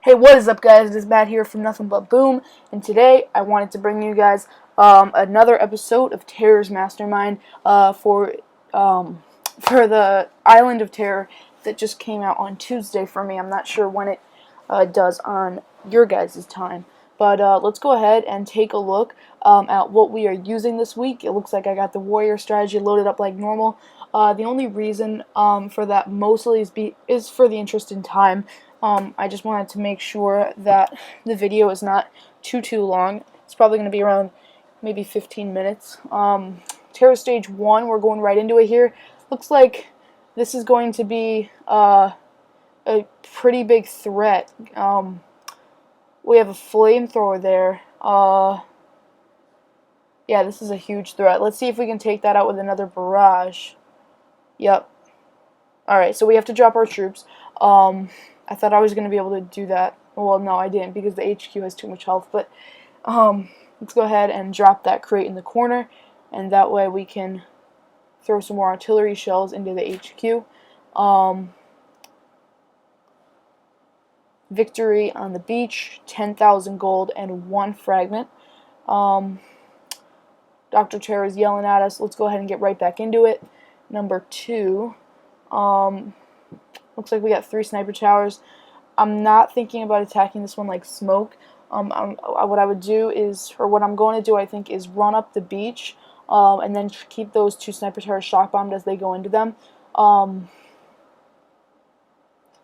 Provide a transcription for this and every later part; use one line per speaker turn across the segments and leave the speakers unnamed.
Hey, what is up, guys? It is Matt here from Nothing But Boom, and today I wanted to bring you guys another episode of Terror's Mastermind for the Island of Terror that just came out on Tuesday for me. I'm not sure when it does on your guys' time, but let's go ahead and take a look at what we are using this week. It looks like I got the warrior strategy loaded up like normal. The only reason for that mostly is for the interest in time. I just wanted to make sure that the video is not too long. It's probably going to be around maybe 15 minutes. Terror Stage 1, we're going right into it here. Looks like this is going to be a pretty big threat. We have a flamethrower there. Yeah, this is a huge threat. Let's see if we can take that out with another barrage. Yep. Alright, so we have to drop our troops. I thought I was going to be able to do that. Well, no, I didn't because the HQ has too much health. But let's go ahead and drop that crate in the corner, and that way we can throw some more artillery shells into the HQ. Victory on the beach, 10,000 gold and 1 fragment. Dr. Terror is yelling at us. Let's go ahead and get right back into it. Number 2. Looks like we got 3 sniper towers. I'm not thinking about attacking this one like smoke. What I would do is, or what I'm going to do, I think, is run up the beach and then keep those 2 sniper towers shock bombed as they go into them.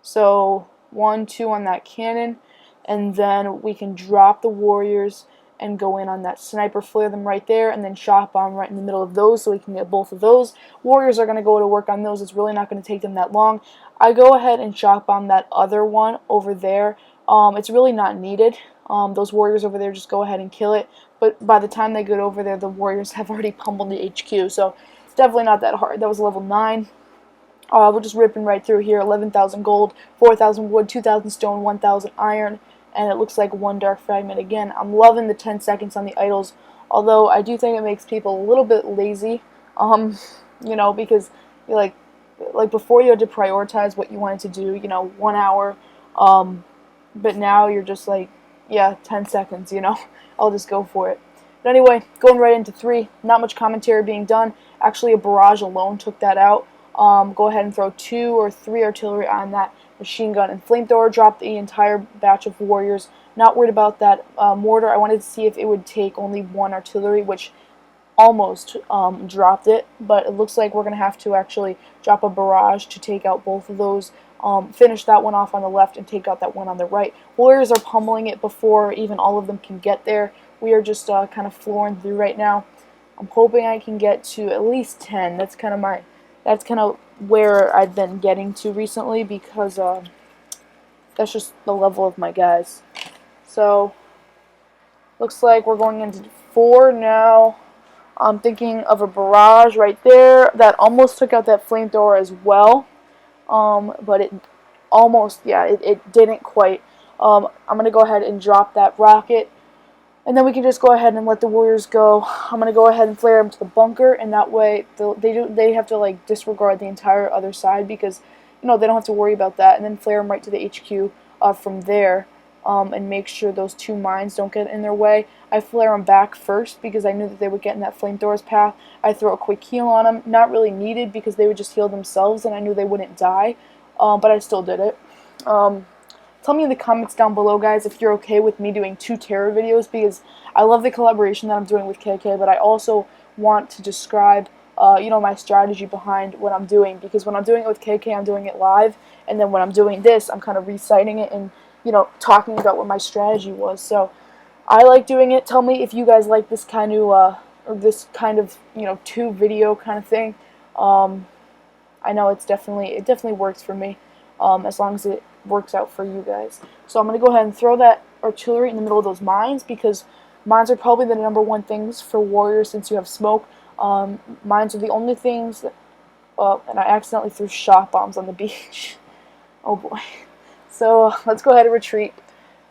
So 1, 2 on that cannon, and then we can drop the warriors and go in on that sniper, flare them right there, and then shock bomb right in the middle of those so we can get both of those. Warriors are going to go to work on those. It's really not going to take them that long. I go ahead and shock bomb that other one over there. It's really not needed. Those warriors over there, just go ahead and kill it. But by the time they get over there, the warriors have already pummeled the HQ, so it's definitely not that hard. That was level 9. We're just ripping right through here. 11,000 gold, 4,000 wood, 2,000 stone, 1,000 iron. And it looks like 1 dark fragment again. I'm loving the 10 seconds on the idols, although I do think it makes people a little bit lazy, you know, because you're like before you had to prioritize what you wanted to do, you know, 1 hour, but now you're just like, yeah, 10 seconds, you know, I'll just go for it. But anyway, going right into 3, not much commentary being done. Actually, a barrage alone took that out. Go ahead and throw 2 or 3 artillery on that machine gun and flamethrower. Drop the entire batch of warriors. Not worried about that mortar. I wanted to see if it would take only 1 artillery, which almost dropped it, but it looks like we're going to have to actually drop a barrage to take out both of those. Finish that one off on the left and take out that one on the right. Warriors are pummeling it before even all of them can get there. We are just kind of flooring through right now. I'm hoping I can get to at least 10. That's kind of where I've been getting to recently, because that's just the level of my guys. So looks like we're going into 4 now. I'm thinking of a barrage right there that almost took out that flamethrower as well, but it almost, yeah, it didn't quite. I'm gonna go ahead and drop that rocket, and then we can just go ahead and let the warriors go. I'm going to go ahead and flare them to the bunker, and that way they have to like disregard the entire other side, because, you know, they don't have to worry about that, and then flare them right to the HQ from there, and make sure those 2 mines don't get in their way. I flare them back first because I knew that they would get in that flamethrower's path. I throw a quick heal on them. Not really needed because they would just heal themselves, and I knew they wouldn't die, but I still did it. Tell me in the comments down below, guys, if you're okay with me doing 2 terror videos, because I love the collaboration that I'm doing with KK, but I also want to describe, you know, my strategy behind what I'm doing, because when I'm doing it with KK, I'm doing it live, and then when I'm doing this, I'm kind of reciting it and, you know, talking about what my strategy was. So I like doing it. Tell me if you guys like this kind of, or this kind of, you know, 2 video kind of thing. I know it definitely works for me, as long as it works out for you guys. So I'm going to go ahead and throw that artillery in the middle of those mines, because mines are probably the #1 things for warriors since you have smoke. Mines are the only things that, and I accidentally threw shock bombs on the beach. Oh boy. So let's go ahead and retreat.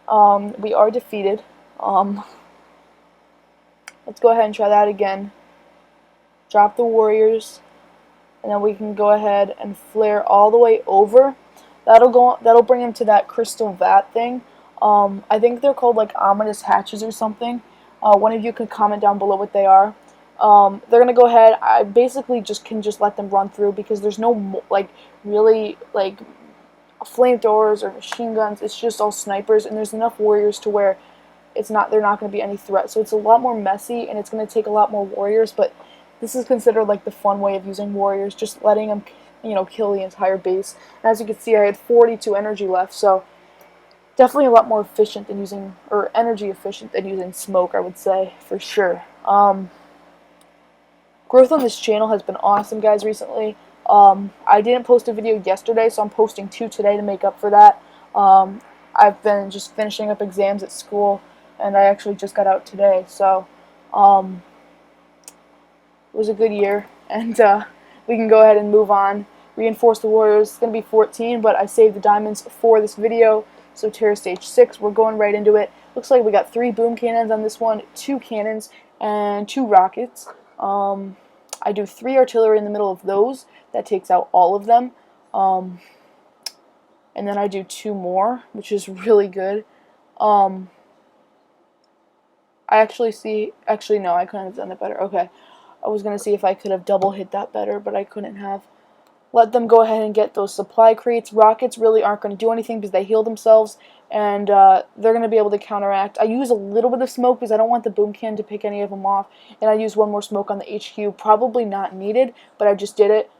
We are defeated. Let's go ahead and try that again. Drop the warriors, and then we can go ahead and flare all the way over. That'll bring him to that crystal vat thing. I think they're called like ominous hatches or something. One of you could comment down below what they are. They're gonna go ahead. I basically just let them run through because there's no like really like flamethrowers or machine guns. It's just all snipers, and there's enough warriors to where they're not going to be any threat. So it's a lot more messy, and it's going to take a lot more warriors. But this is considered like the fun way of using warriors, just letting them, kill the entire base. And as you can see, I had 42 energy left, so definitely a lot more efficient than using, or energy efficient than using smoke, I would say for sure. Growth on this channel has been awesome, guys, recently. I didn't post a video yesterday, so I'm posting 2 today to make up for that. I've been just finishing up exams at school, and I actually just got out today, so it was a good year, and we can go ahead and move on. Reinforce the warriors. It's going to be 14, but I saved the diamonds for this video, so Terror Stage 6, we're going right into it. Looks like we got 3 boom cannons on this one, 2 cannons, and 2 rockets. I do 3 artillery in the middle of those. That takes out all of them. And then I do 2 more, which is really good. I actually no, I couldn't have done it better. Okay. I was going to see if I could have double hit that better, but I couldn't have. Let them go ahead and get those supply crates. Rockets really aren't going to do anything because they heal themselves, and they're going to be able to counteract. I use a little bit of smoke because I don't want the boom can to pick any of them off, and I use 1 more smoke on the HQ. Probably not needed, but I just did it.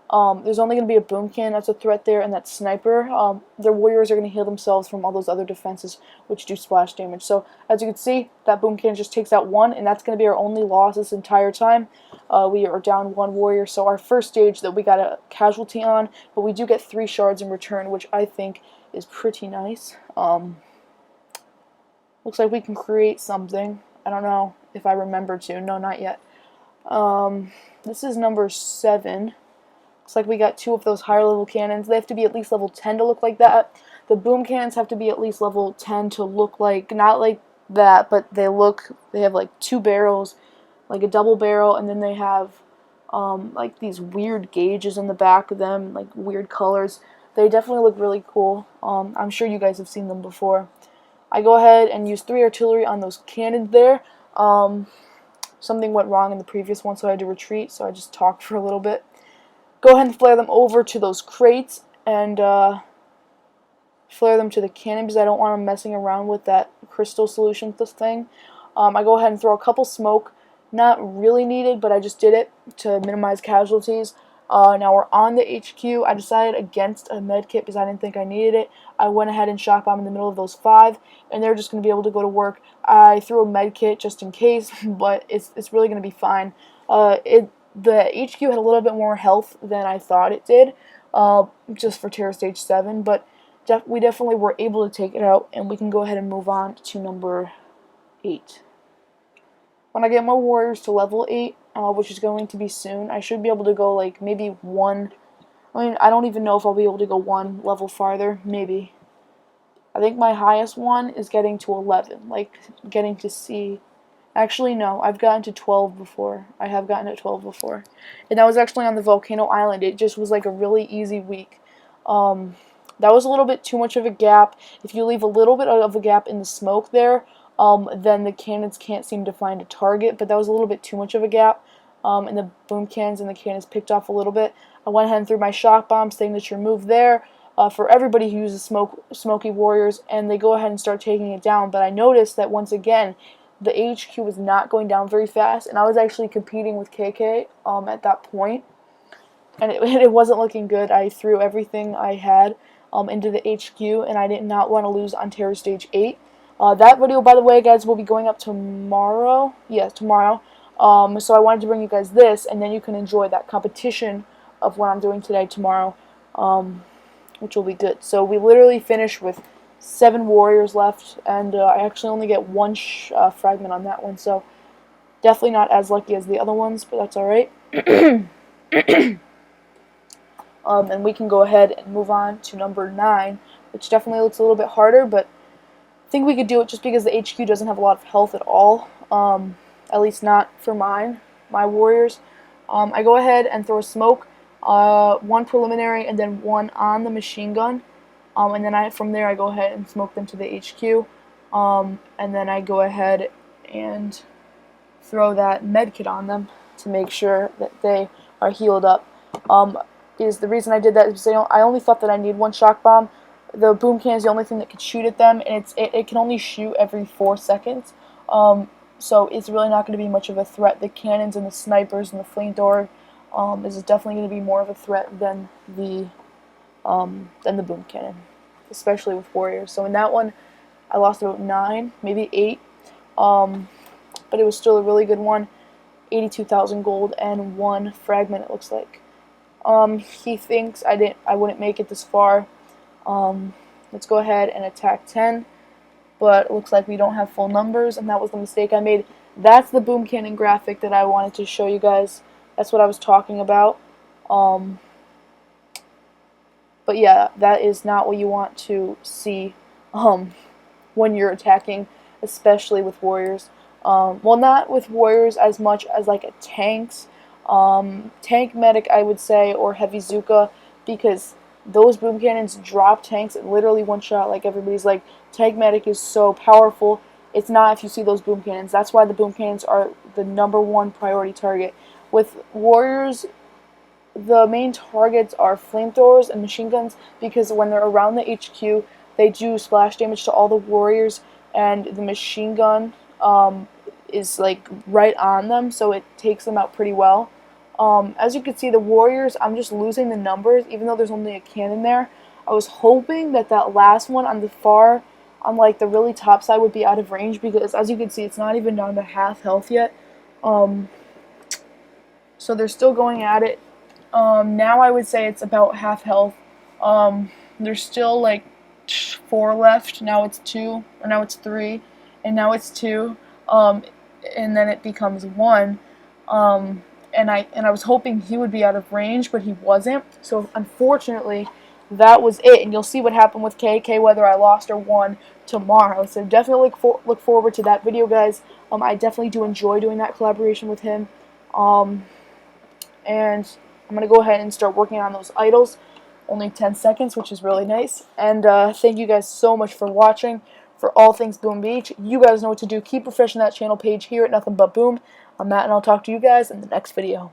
There's only going to be a boom can that's a threat there, and that sniper. Their warriors are going to heal themselves from all those other defenses, which do splash damage. So, as you can see, that boom can just takes out 1, and that's going to be our only loss this entire time. We are down 1 warrior, so our first stage that we got a casualty on, but we do get 3 shards in return, which I think is pretty nice. Looks like we can create something. I don't know if I remember to. No, not yet. This is number 7. Looks like we got 2 of those higher level cannons. They have to be at least level 10 to look like that. The boom cannons have to be at least level 10 to look like, not like that, but they have like 2 barrels, like a double barrel, and then they have like these weird gauges in the back of them, like weird colors. They definitely look really cool. I'm sure you guys have seen them before. I go ahead and use 3 artillery on those cannons there. Something went wrong in the previous one, so I had to retreat, so I just talked for a little bit. Go ahead and flare them over to those crates, and flare them to the cannon because I don't want them messing around with that crystal solution thing. I go ahead and throw a couple smoke. Not really needed, but I just did it to minimize casualties. Now we're on the HQ. I decided against a med kit because I didn't think I needed it. I went ahead and shock bomb in the middle of those 5, and they're just going to be able to go to work. I threw a med kit just in case, but it's really going to be fine. The HQ had a little bit more health than I thought it did, just for Terror Stage 7, but we definitely were able to take it out, and we can go ahead and move on to number 8. When I get more warriors to level 8, which is going to be soon, I should be able to go like maybe 1. I mean, I don't even know if I'll be able to go 1 level farther. Maybe. I think my highest one is getting to 11, like getting to C. Actually, no, I've gotten to 12 before. I have gotten to 12 before. And that was actually on the Volcano Island. It just was like a really easy week. That was a little bit too much of a gap. If you leave a little bit of a gap in the smoke there, then the cannons can't seem to find a target, but that was a little bit too much of a gap, and the boom cannons and the cannons picked off a little bit. I went ahead and threw my shock bomb, signature move there, for everybody who uses smoky warriors, and they go ahead and start taking it down, but I noticed that once again, the HQ was not going down very fast, and I was actually competing with KK, at that point, and it wasn't looking good. I threw everything I had, into the HQ, and I did not want to lose on Terror Stage 8. That video, by the way, guys, will be going up tomorrow. Yeah, tomorrow. So I wanted to bring you guys this, and then you can enjoy that competition of what I'm doing today, tomorrow, which will be good. So we literally finish with 7 warriors left, and I actually only get 1 fragment on that one, so definitely not as lucky as the other ones, but that's alright. And we can go ahead and move on to number 9, which definitely looks a little bit harder, but I think we could do it just because the HQ doesn't have a lot of health at all, at least not for my warriors. I go ahead and throw a smoke, 1 preliminary and then 1 on the machine gun, and then from there I go ahead and smoke them to the HQ. and then I go ahead and throw that med kit on them to make sure that they are healed up. Is the reason I did that is I only thought that I need one shock bomb. The boom cannon is the only thing that could shoot at them, and it can only shoot every 4 seconds. So it's really not going to be much of a threat. The cannons and the snipers and the flamethrower is definitely going to be more of a threat than the boom cannon, especially with warriors. So in that one, I lost about 9, maybe 8, but it was still a really good one. 82,000 gold and 1 fragment, it looks like. He thinks I wouldn't make it this far. Let's go ahead and attack 10. But it looks like we don't have full numbers, and that was the mistake I made. That's the boom cannon graphic that I wanted to show you guys. That's what I was talking about. But yeah, that is not what you want to see when you're attacking, especially with warriors. Well, not with warriors as much as like a tanks, tank medic, I would say, or heavy Zuka, because those boom cannons drop tanks and literally one shot. Like everybody's like, tank medic is so powerful. It's not if you see those boom cannons. That's why the boom cannons are the #1 priority target. With warriors, the main targets are flamethrowers and machine guns, because when they're around the HQ, they do splash damage to all the warriors, and the machine gun is like right on them, so it takes them out pretty well. As you can see, the warriors, I'm just losing the numbers, even though there's only a cannon there. I was hoping that that last one on like the really top side would be out of range, because as you can see, it's not even down to half health yet. So they're still going at it. Now I would say it's about half health. There's still like 4 left. Now it's 2, or now it's 3, and now it's 2. And then it becomes 1. And I was hoping he would be out of range, but he wasn't. So unfortunately, that was it. And you'll see what happened with KK, whether I lost or won tomorrow. So definitely look forward to that video, guys. I definitely do enjoy doing that collaboration with him. And I'm going to go ahead and start working on those idols. Only 10 seconds, which is really nice. And thank you guys so much for watching. For all things Boom Beach, you guys know what to do. Keep refreshing that channel page here at Nothing But Boom. I'm Matt, and I'll talk to you guys in the next video.